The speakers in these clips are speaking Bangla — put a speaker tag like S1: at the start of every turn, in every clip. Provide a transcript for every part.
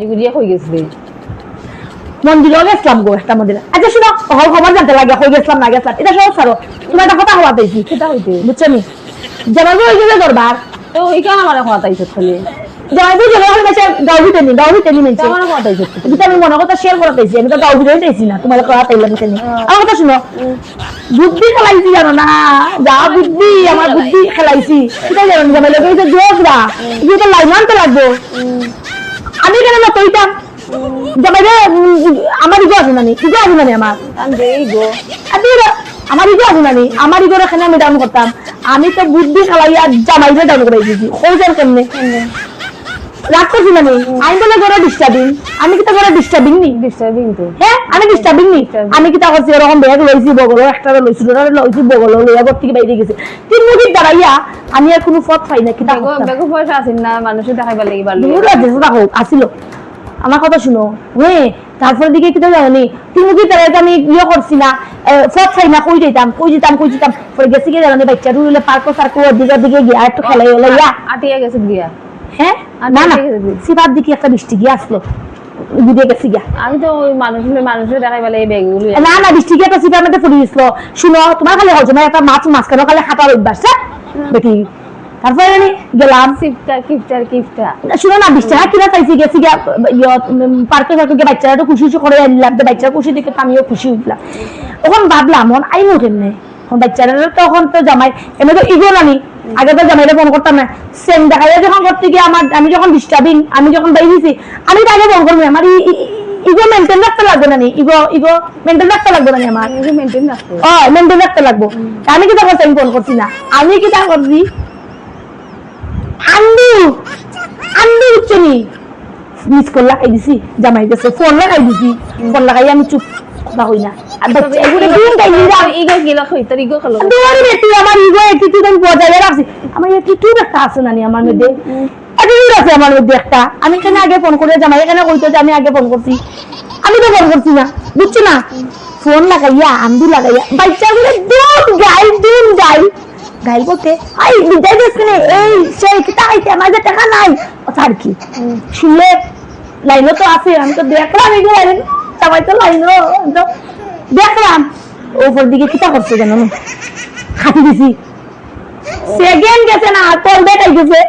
S1: গুজিয়ে হয়ে গেছে
S2: মন্দিরে গেছিলাম গো একটা মন্দিরে। আচ্ছা শুনো, খবর জানতে লাগে হয়ে গেছিলাম না গেছিলাম এটা সব ছাড়ো, তোমার একটা কথা হওয়া পেয়েছি
S1: সেটা হইতে
S2: বুঝছো নি জামাই ওই যে দরবার
S1: তো ওইখানে আমার কথা আইছে খালি
S2: জামাই বই জন্য হলে গাউবিতে নি মেনছে
S1: আমার কথা আইছে
S2: এটা আমি মনে কথা শেয়ার করা পেয়েছি, আমি তো গাউবিতে পেয়েছি না তোমার কথা তাইলাম কেন। আমার কথা শুনো, বুদ্ধি খেলাইছি জানো না, যা বুদ্ধি আমার বুদ্ধি খেলাইছি এটা জানো জামাই লোক এই যে জোকরা এই তো লাইন আনতে লাগবো আমি কেন না কইতাম জামাই রে আমার ইগো আছে নানি ইগো আছে নানি আমার
S1: এই গো
S2: আমার ইগো আছে নানি আমার ইগোর এখানে আমি ডাউন করতাম, আমি তো বুদ্ধি খেলাইয়া জামাইরে ডাউন করে দিয়েছি হয়ে কেমনে রাগ করছি নানি আমি বলে ঘরে ডিস্টার্বিং, আমি কি তো ঘরে ডিস্টার্বিং নি
S1: ডিস্টার্বিং তো
S2: হ্যাঁ আমি ডিস্টার্বিং নি আমি কি তা করছি এরকম ব্যাগ লইছি বগল একটা লইছি ওটা লইছি বগল লইয়া ঘর থেকে বাইরে গেছে তিন মিনিট দাঁড়াইয়া আমি আর কোনো পথ পাই না কি
S1: বেগো বেগো পয়সা আসেন না মানুষে দেখাইবার লাগি ভালো
S2: দূর আছে দেখো আসিল আমার কথা শুনো হ্যাঁ তারপর দিকে কি তো জানি তিন মিনিট দাঁড়াইতে আমি ইয়ে করছি না পথ পাই না কই যেতাম পরে গেছি কি জানি বাচ্চা রুলে পার্কো সার্কো দিকে গিয়া একটু খেলাই হলো ইয়া
S1: আটিয়া গেছে গিয়া
S2: হ্যাঁ না না সিপার দিকে একটা বৃষ্টি গিয়ে আসলো বুঝে গেছি গিয়া
S1: আমি তো ওই মানুষের দেখাইবার লাগি বেগগুলো
S2: না না বৃষ্টি গিয়ে একটা সিপার মধ্যে পড়ে গেছিল শুনো তোমার খালি হচ্ছে না একটা মাঝখানে খালি খাটার অভ্যাস বেটি তারপরে আমি গেলাম
S1: কিফটা
S2: শুনো না 20 টাকা কিনা চাইছি গেছি গিয়া পার্কে গিয়ে বাচ্চারা তো খুশি করে আনলাম বাচ্চারা খুশি দেখে আমিও খুশি হইলাম তখন ভাবলাম মন আইমো কেমনে বাচ্চারা তখন তো জামাই এমনি তো ইগো নানি আগে তো জামাইরে ফোন করতাম না সেম দেখাইয়া যখন করতে গিয়ে আমি যখন ডিস্টার্বিং আমি যখন বাইরেছি আমি তো আগে ফোন করবো আমার ইগো মেনটেন রাখতে লাগবে না ইগো মেনটেন রাখতে লাগবে না আমার মেনটেন রাখতে লাগবো আমি কি তা করছি আমি ফোন করছি না আমি কি তা করছি আন্ডু উচ্চনি মিস কল লাগাই দিছি জামাই গেছে ফোন লাগাই দিছি ফোন লাগাই আমি চুপ কথা হই না আর বাচ্চা এগুলো দিন গাইলি
S1: ইগো গিলা কই তোর ইগো খেলো
S2: দৌড়ি বেটি আমার ইগো অ্যাটিটিউড আমি বজায় রাখছি আমার অ্যাটিটিউড একটা আছে নানি আমার মধ্যে অ্যাটিটিউড আছে আমার মধ্যে একটা আমি কেন আগে ফোন করে জামাই কেন কইতো যে আমি আগে ফোন করছি আমি তো ফোন করছি না বুঝছো না ফোন লাগাইয়া আন্ডু লাগাইয়া বাচ্চাগুলো দিন গাইল বলতে আই বিদায় গেছে এই সেই কি তাইতে আমার যে টাকা নাই আর কি শুনলে লাইনও তো আছে আমি তো দেখলাম এই লাইন সবাই তো লাইনও তো দেখলাম ওপর দিকে কিটা করছে জানো না খাটি দিছি সেকেন্ড গেছে না তোর বেটাই গেছে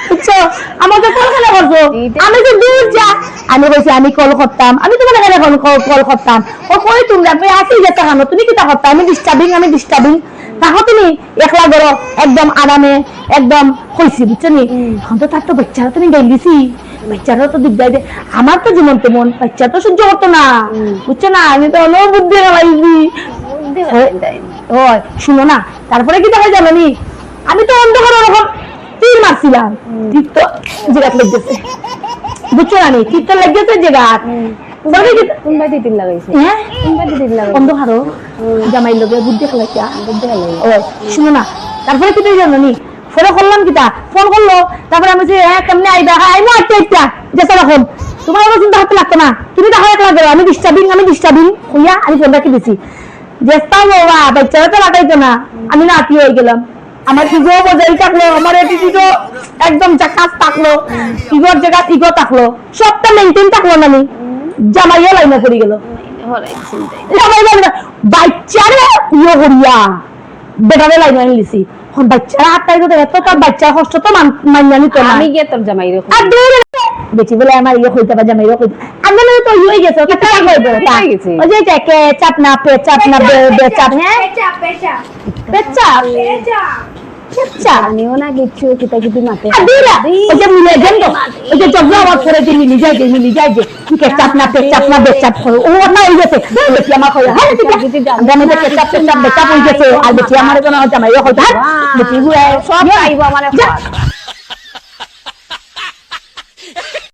S2: বুঝছো আমাকে কল কেন করছো আমি তো দূর যা আমি কইছি আমি কল করতাম আমি তোমার এখানে কল করতাম ও কই তুমি আসি যেতে কেন তুমি কিটা করতাম আমি ডিস্টার্বিং তাহলে তুমি একলা করো একদম আরামে একদম হইছি বুঝছো নি এখন তো তার তো বাচ্চারা তুমি গাইলিছি বাচ্চারা তো দিক দেয় আমার তো যেমন তেমন বাচ্চা তো সহ্য করতো না বুঝছো না আমি তো হলো বুদ্ধি গাইছি শুনো না তারপরে কি দেখা জানো নি আমি তো অন্ধকার ওরকম তীর মারছিলাম তীর তো জেগাত লেগেছে বুঝছো না নি তীর তো লেগেছে জেগাত জামাই লোকে বুদ্ধি খেলাইছা শুনো না তারপরে কি জানো নি ফোন করলাম কিতা ফোন করলো তারপরে আমি যে কেমনে আইবা আইমো একটা যেতে রাখুন তোমার আমার চিন্তা করতে লাগতো না তুমি দেখো এক লাগবে আমি ডিস্টার্বিং হইয়া আমি ফোন রাখি দিছি যেটা বাবা বাচ্চারা তো লাগাইতো না আমি নাতি হয়ে গেলাম আমার ইগো বজাই থাকলো আমার এটিটিউডও একদম জাকাস থাকলো ইগোর জায়গা ইগো থাকলো সবটা মেইনটেইন থাকলো না জামাইও লাইনে পড়ে গেল বাচ্চারে ইয়ে করিয়া বেটারে লাইনে আনলিছি বাচ্চারা আটটাই তো এত তার বাচ্চার কষ্ট তো মান্য নিত না
S1: আমি গিয়ে তোর জামাই
S2: বেশি বলে আমার ইয়ে হইতে পারে জামাই হইতে আমি তো ইয়ে গেছে ওই যে চাপ না পেচাপ না বেচাপ হ্যাঁ পেচাপ
S1: আমিও না কিছু কিতা কিতি মাতে
S2: ওই যে মিলে গেল ওই যে জব্দ আওয়াজ করে যে মিলি যায় যে কি চাপ না বেচাপ ও না হয়ে গেছে বেটি আমার কইয়া হ্যাঁ জানি যে চাপ বেচাপ হয়ে গেছে আর বেটি আমার কোনো জামাইও হইতা বেটি সব আইবো আমার